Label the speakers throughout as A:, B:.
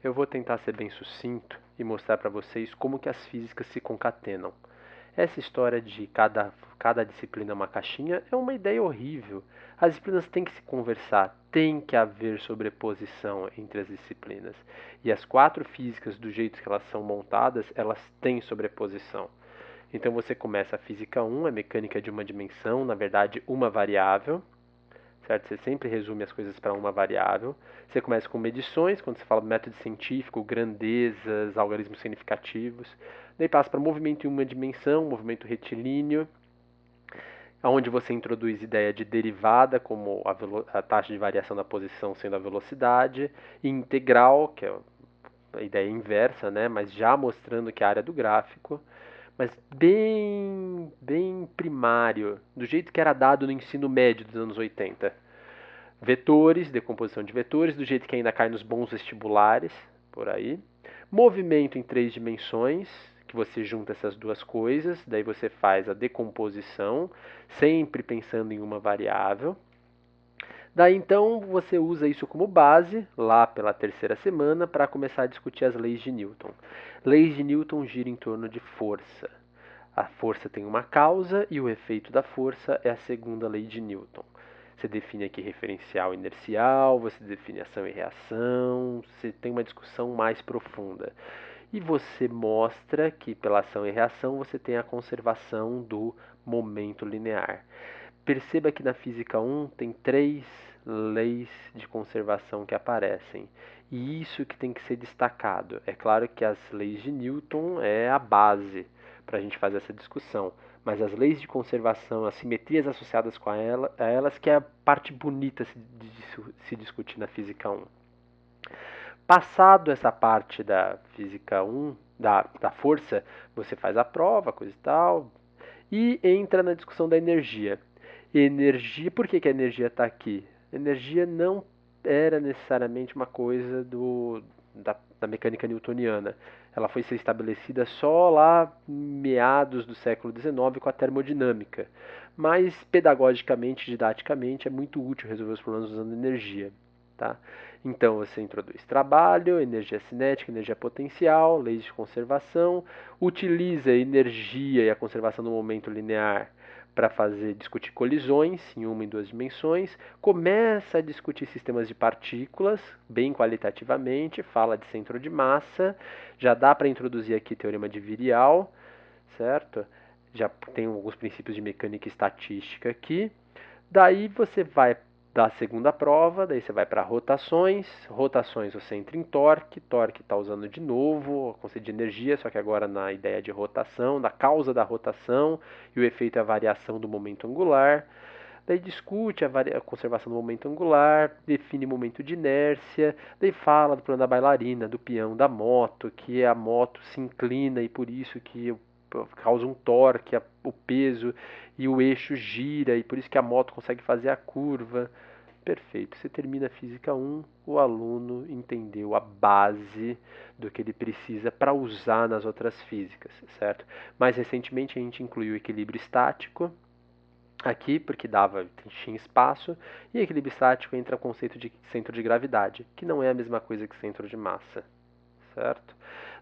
A: eu vou tentar ser bem sucinto e mostrar para vocês como que as físicas se concatenam. Essa história de cada disciplina é uma caixinha é uma ideia horrível. As disciplinas têm que se conversar, tem que haver sobreposição entre as disciplinas. E as 4 físicas, do jeito que elas são montadas, elas têm sobreposição. Então você começa a física 1, é mecânica de uma dimensão, na verdade uma variável, certo? Você sempre resume as coisas para uma variável. Você começa com medições, quando você fala método científico, grandezas, algarismos significativos. Daí passa para movimento em uma dimensão, movimento retilíneo, onde você introduz ideia de derivada, como a taxa de variação da posição sendo a velocidade, e integral, que é a ideia inversa, né? Mas já mostrando que é a área do gráfico, mas bem primário, do jeito que era dado no ensino médio dos anos 80. Vetores, decomposição de vetores, do jeito que ainda cai nos bons vestibulares, por aí. Movimento em 3 dimensões, que você junta essas duas coisas, daí você faz a decomposição, sempre pensando em uma variável. Daí então você usa isso como base, lá pela 3ª semana, para começar a discutir as leis de Newton. Leis de Newton giram em torno de força. A força tem uma causa e o efeito da força é a segunda lei de Newton. Você define aqui referencial inercial, você define ação e reação, você tem uma discussão mais profunda. E você mostra que pela ação e reação você tem a conservação do momento linear. Perceba que na física 1 tem 3 leis de conservação que aparecem. E isso que tem que ser destacado. É claro que as leis de Newton é a base para a gente fazer essa discussão. Mas as leis de conservação, as simetrias associadas com a elas, que é a parte bonita de se discutir na física 1. Passado essa parte da física 1, da força, você faz a prova, coisa e tal, e entra na discussão da energia. Energia, por que a energia está aqui? Energia não era necessariamente uma coisa da mecânica newtoniana. Ela foi ser estabelecida só lá meados do século XIX com a termodinâmica. Mas pedagogicamente, didaticamente, é muito útil resolver os problemas usando energia. Tá? Então você introduz trabalho, energia cinética, energia potencial, leis de conservação, utiliza a energia e a conservação do momento linear para discutir colisões em uma e 2 dimensões, começa a discutir sistemas de partículas, bem qualitativamente, fala de centro de massa, já dá para introduzir aqui teorema de Virial, certo? Já tem alguns princípios de mecânica e estatística aqui. Daí você vai da segunda prova, daí você vai para rotações, rotações você entra em torque, torque está usando de novo o conceito de energia, só que agora na ideia de rotação, da causa da rotação, e o efeito é a variação do momento angular. Daí discute a conservação do momento angular, define momento de inércia, daí fala do problema da bailarina, do peão, da moto, que a moto se inclina e por isso que causa um torque, o peso e o eixo gira e por isso que a moto consegue fazer a curva. Perfeito. Você termina a física 1, o aluno entendeu a base do que ele precisa para usar nas outras físicas, certo? Mais recentemente a gente incluiu o equilíbrio estático aqui, porque tinha espaço, e equilíbrio estático entra o conceito de centro de gravidade, que não é a mesma coisa que centro de massa, certo?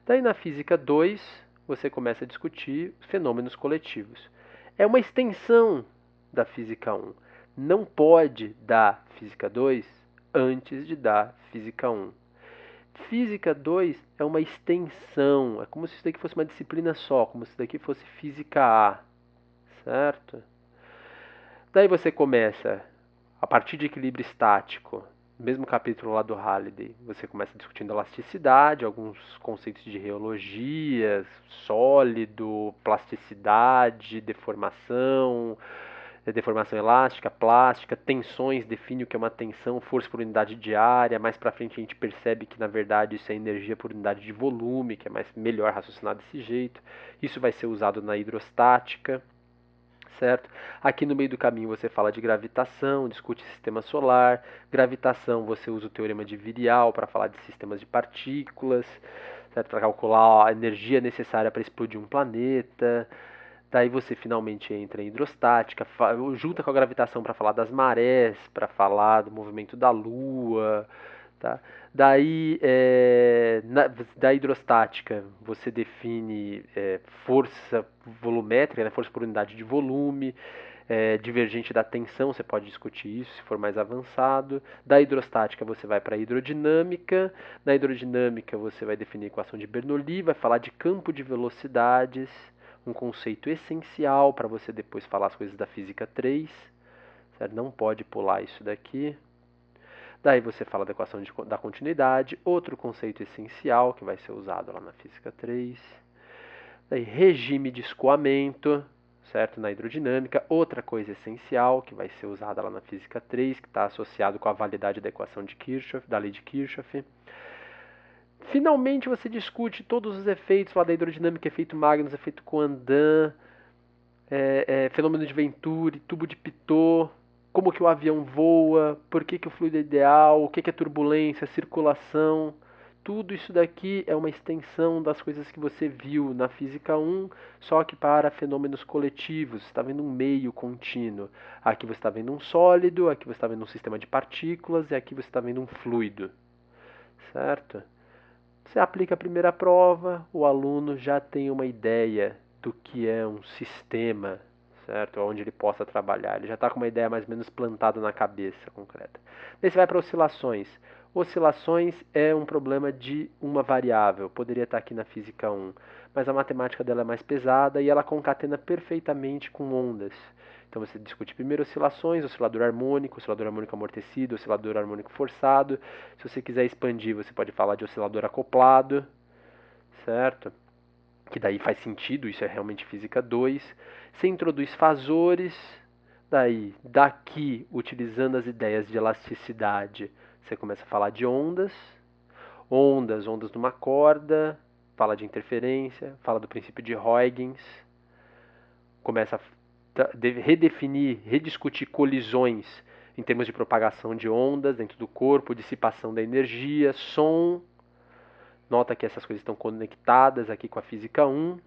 A: Daí na física 2, você começa a discutir fenômenos coletivos. É uma extensão da física 1. Não pode dar física 2 antes de dar física 1. Física 2 é uma extensão, é como se isso daqui fosse uma disciplina só, como se isso daqui fosse física A, certo? Daí você começa, a partir de equilíbrio estático, mesmo capítulo lá do Halliday, você começa discutindo elasticidade, alguns conceitos de reologia, sólido, plasticidade, deformação elástica, plástica, tensões, define o que é uma tensão, força por unidade de área. Mais para frente a gente percebe que na verdade isso é energia por unidade de volume, que é melhor raciocinar desse jeito. Isso vai ser usado na hidrostática, certo? Aqui no meio do caminho você fala de gravitação, discute sistema solar. Gravitação você usa o teorema de Virial para falar de sistemas de partículas, certo? Para calcular a energia necessária para explodir um planeta. Daí você finalmente entra em hidrostática, junta com a gravitação para falar das marés, para falar do movimento da Lua, tá? Daí, da hidrostática, você define força volumétrica, né, força por unidade de volume, divergente da tensão, você pode discutir isso se for mais avançado. Da hidrostática, você vai para a hidrodinâmica. Na hidrodinâmica, você vai definir a equação de Bernoulli, vai falar de campo de velocidades, um conceito essencial para você depois falar as coisas da física 3. Certo? Não pode pular isso daqui. Daí você fala da equação da continuidade, outro conceito essencial que vai ser usado lá na física 3. Daí regime de escoamento, certo? Na hidrodinâmica, outra coisa essencial que vai ser usada lá na física 3, que está associado com a validade da equação de Kirchhoff, da lei de Kirchhoff. Finalmente você discute todos os efeitos lá da hidrodinâmica, efeito Magnus, efeito Coandin, fenômeno de Venturi, tubo de Pitot, como que o avião voa, por que o fluido é ideal, o que é turbulência, circulação. Tudo isso daqui é uma extensão das coisas que você viu na Física 1, só que para fenômenos coletivos. Você está vendo um meio contínuo. Aqui você está vendo um sólido, aqui você está vendo um sistema de partículas e aqui você está vendo um fluido. Certo? Você aplica a primeira prova, o aluno já tem uma ideia do que é um sistema, certo? Onde ele possa trabalhar. Ele já está com uma ideia mais ou menos plantada na cabeça concreta. Daí você vai para oscilações. Oscilações é um problema de uma variável, poderia estar aqui na física 1, mas a matemática dela é mais pesada e ela concatena perfeitamente com ondas. Então você discute primeiro oscilações, oscilador harmônico amortecido, oscilador harmônico forçado. Se você quiser expandir, você pode falar de oscilador acoplado, certo? Que daí faz sentido, isso é realmente física 2. Você introduz fasores, daí, daqui, utilizando as ideias de elasticidade, você começa a falar de ondas, ondas numa corda, fala de interferência, fala do princípio de Huygens, começa a redefinir, rediscutir colisões em termos de propagação de ondas dentro do corpo, dissipação da energia, som. Nota que essas coisas estão conectadas aqui com a física 1.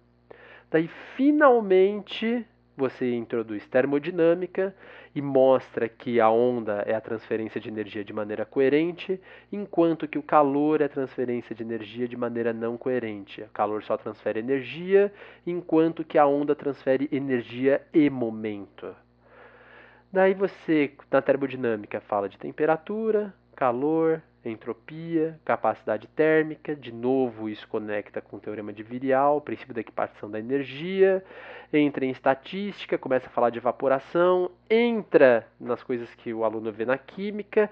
A: Daí, finalmente, você introduz termodinâmica e mostra que a onda é a transferência de energia de maneira coerente, enquanto que o calor é a transferência de energia de maneira não coerente. O calor só transfere energia, enquanto que a onda transfere energia e momento. Daí você, na termodinâmica, fala de temperatura, calor, entropia, capacidade térmica. De novo, isso conecta com o teorema de Virial, o princípio da equiparação da energia. Entra em estatística, começa a falar de evaporação, entra nas coisas que o aluno vê na química,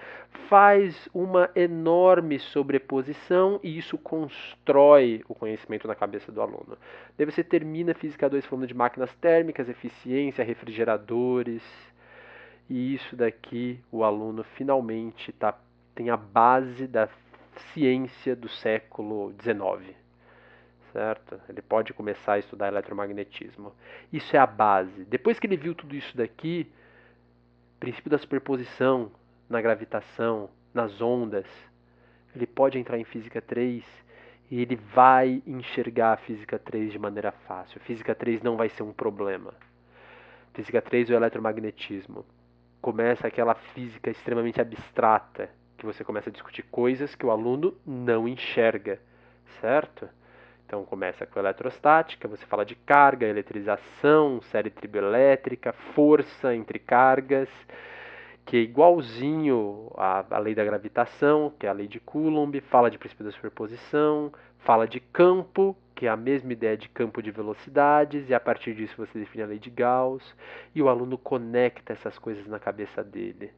A: faz uma enorme sobreposição e isso constrói o conhecimento na cabeça do aluno. Daí você termina a Física 2 falando de máquinas térmicas, eficiência, refrigeradores. E isso daqui, o aluno finalmente tem a base da ciência do século XIX, certo? Ele pode começar a estudar eletromagnetismo. Isso é a base. Depois que ele viu tudo isso daqui, princípio da superposição na gravitação, nas ondas, ele pode entrar em física 3 e ele vai enxergar a física 3 de maneira fácil. Física 3 não vai ser um problema. Física 3 é o eletromagnetismo. Começa aquela física extremamente abstrata, que você começa a discutir coisas que o aluno não enxerga, certo? Então começa com a eletrostática, você fala de carga, eletrização, série triboelétrica, força entre cargas, que é igualzinho à lei da gravitação, que é a lei de Coulomb, fala de princípio da superposição, fala de campo, que é a mesma ideia de campo de velocidades, e a partir disso você define a lei de Gauss, e o aluno conecta essas coisas na cabeça dele.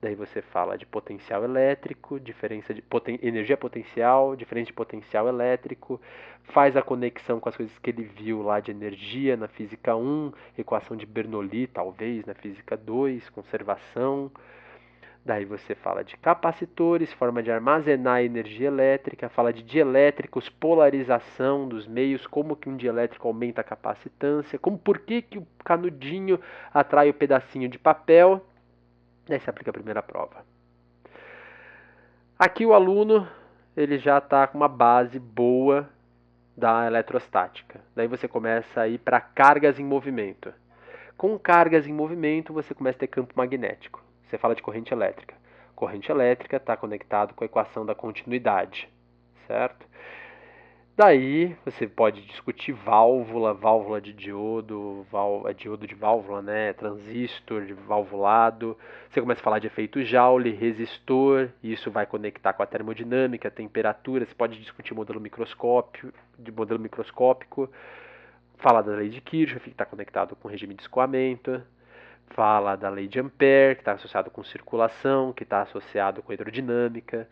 A: Daí você fala de potencial elétrico, diferença de energia potencial, diferença de potencial elétrico, faz a conexão com as coisas que ele viu lá de energia na física 1, equação de Bernoulli, talvez, na física 2, conservação. Daí você fala de capacitores, forma de armazenar energia elétrica, fala de dielétricos, polarização dos meios, como que um dielétrico aumenta a capacitância, por que o canudinho atrai o pedacinho de papel. Daí você aplica a primeira prova. Aqui o aluno ele já está com uma base boa da eletrostática. Daí você começa a ir para cargas em movimento. Com cargas em movimento você começa a ter campo magnético. Você fala de corrente elétrica. corrente elétrica está conectado com a equação da continuidade, certo? Daí você pode discutir válvula, válvula de diodo, diodo de válvula, né? Transistor de valvulado. Você começa a falar de efeito Joule, resistor, e isso vai conectar com a termodinâmica, a temperatura. Você pode discutir modelo microscópico. Fala da lei de Kirchhoff, que está conectado com o regime de escoamento. Fala da lei de Ampère, que está associado com circulação, que está associado com hidrodinâmica.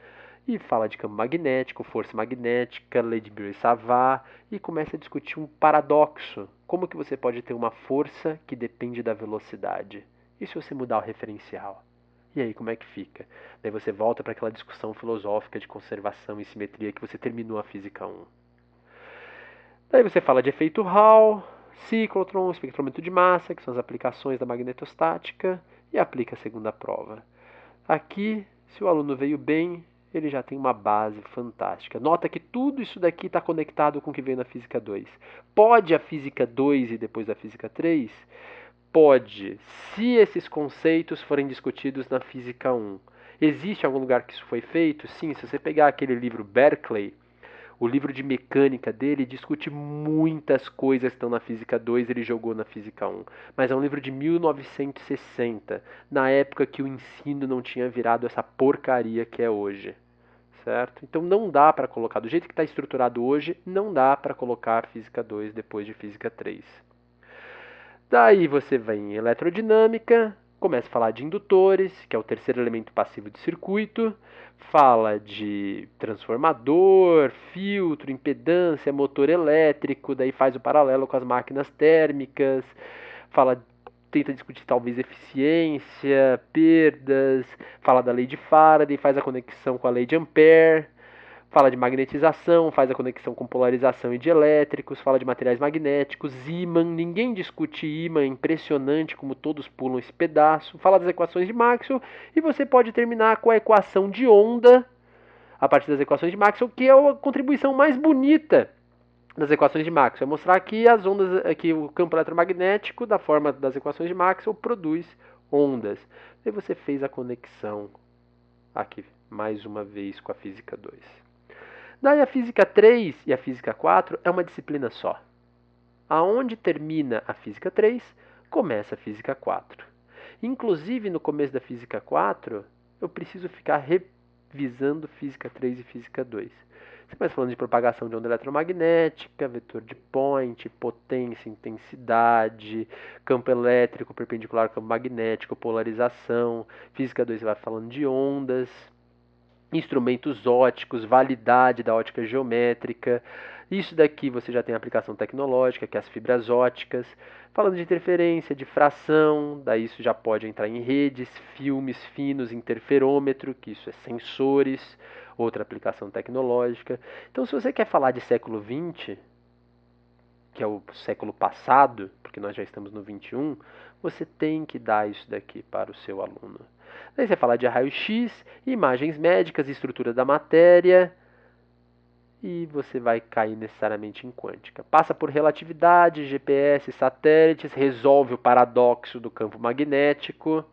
A: E fala de campo magnético, força magnética, lei de Biot-Savart, e começa a discutir um paradoxo. Como que você pode ter uma força que depende da velocidade? E se você mudar o referencial? E aí, como é que fica? Daí você volta para aquela discussão filosófica de conservação e simetria que você terminou a Física 1. Daí você fala de efeito Hall, ciclotron, espectrômetro de massa, que são as aplicações da magnetostática, e aplica a segunda prova. Aqui, se o aluno veio bem, ele já tem uma base fantástica. Nota que tudo isso daqui está conectado com o que veio na Física 2. Pode a Física 2 e depois a Física 3? Pode, se esses conceitos forem discutidos na Física 1. Existe algum lugar que isso foi feito? Sim, se você pegar aquele livro Berkeley, o livro de mecânica dele discute muitas coisas que estão na Física 2, ele jogou na Física 1. Mas é um livro de 1960, na época que o ensino não tinha virado essa porcaria que é hoje. Certo? Então não dá para colocar, do jeito que está estruturado hoje, não dá para colocar Física 2 depois de Física 3. Daí você vem em eletrodinâmica, começa a falar de indutores, que é o terceiro elemento passivo de circuito, fala de transformador, filtro, impedância, motor elétrico, daí faz o paralelo com as máquinas térmicas, tenta discutir talvez eficiência, perdas, fala da lei de Faraday, faz a conexão com a lei de Ampère, fala de magnetização, faz a conexão com polarização e de elétricos, fala de materiais magnéticos, ímã, ninguém discute ímã, é impressionante como todos pulam esse pedaço, fala das equações de Maxwell, e você pode terminar com a equação de onda, a partir das equações de Maxwell, que é a contribuição mais bonita das equações de Maxwell, é mostrar que as ondas, que o campo eletromagnético, da forma das equações de Maxwell, produz ondas. E você fez a conexão aqui, mais uma vez, com a Física 2. Daí a Física 3 e a Física 4 é uma disciplina só. Aonde termina a Física 3, começa a Física 4. Inclusive, no começo da Física 4, eu preciso ficar revisando Física 3 e Física 2. Você começa falando de propagação de onda eletromagnética, vetor de point, potência, intensidade, campo elétrico perpendicular ao campo magnético, polarização. Física 2 você vai falando de ondas, instrumentos óticos, validade da ótica geométrica. Isso daqui você já tem a aplicação tecnológica, que é as fibras óticas. Falando de interferência, de fração, daí isso já pode entrar em redes, filmes finos, interferômetro, que isso é sensores, outra aplicação tecnológica. Então, se você quer falar de século XX, que é o século passado, porque nós já estamos no 21, você tem que dar isso daqui para o seu aluno. Daí você fala de raio-x, imagens médicas, estrutura da matéria, e você vai cair necessariamente em quântica. Passa por relatividade, GPS, satélites, resolve o paradoxo do campo magnético.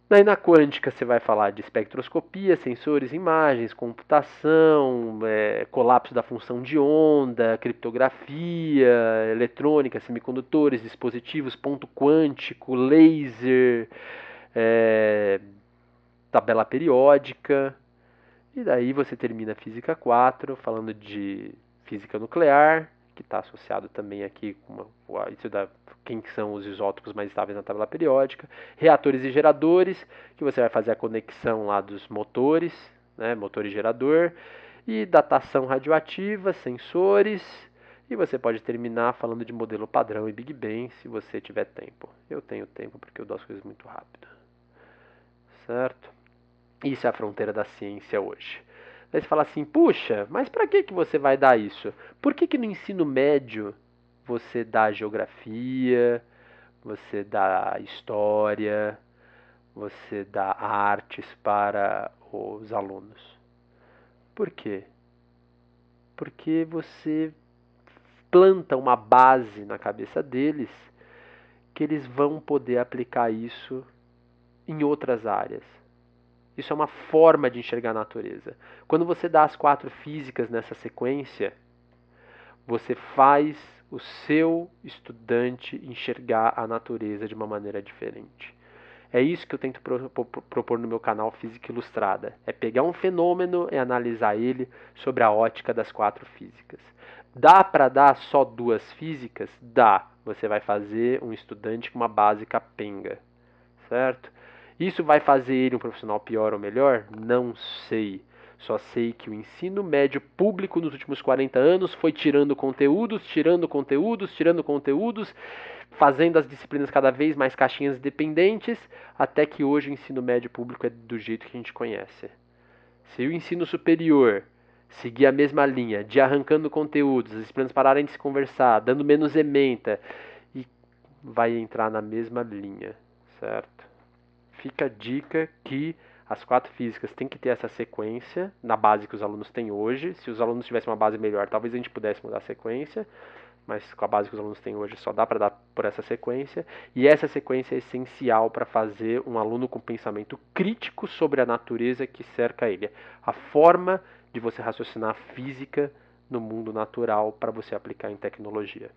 A: Daí na quântica você vai falar de espectroscopia, sensores, imagens, computação, colapso da função de onda, criptografia, eletrônica, semicondutores, dispositivos, ponto quântico, laser, tabela periódica. E daí você termina a Física 4 falando de física nuclear, que está associado também aqui com quem são os isótopos mais estáveis na tabela periódica, reatores e geradores, que você vai fazer a conexão lá dos motores, né, motor e gerador, e datação radioativa, sensores, e você pode terminar falando de modelo padrão e Big Bang, se você tiver tempo. Eu tenho tempo porque eu dou as coisas muito rápido. Certo? Isso é a fronteira da ciência hoje. Aí você fala assim, puxa, mas para que você vai dar isso? Por que no ensino médio você dá geografia, você dá história, você dá artes para os alunos? Por quê? Porque você planta uma base na cabeça deles que eles vão poder aplicar isso em outras áreas. Isso é uma forma de enxergar a natureza. Quando você dá as 4 físicas nessa sequência, você faz o seu estudante enxergar a natureza de uma maneira diferente. É isso que eu tento propor no meu canal Física Ilustrada. É pegar um fenômeno e analisar ele sobre a ótica das 4 físicas. Dá para dar só 2 físicas? Dá. Você vai fazer um estudante com uma base capenga, certo? Isso vai fazer ele um profissional pior ou melhor? Não sei. Só sei que o ensino médio público nos últimos 40 anos foi tirando conteúdos, fazendo as disciplinas cada vez mais caixinhas dependentes, até que hoje o ensino médio público é do jeito que a gente conhece. Se o ensino superior seguir a mesma linha, de arrancando conteúdos, as disciplinas pararem de se conversar, dando menos ementa, e vai entrar na mesma linha, certo? Fica a dica que as 4 físicas têm que ter essa sequência na base que os alunos têm hoje. Se os alunos tivessem uma base melhor, talvez a gente pudesse mudar a sequência, mas com a base que os alunos têm hoje só dá para dar por essa sequência. E essa sequência é essencial para fazer um aluno com pensamento crítico sobre a natureza que cerca ele. A forma de você raciocinar física no mundo natural para você aplicar em tecnologia.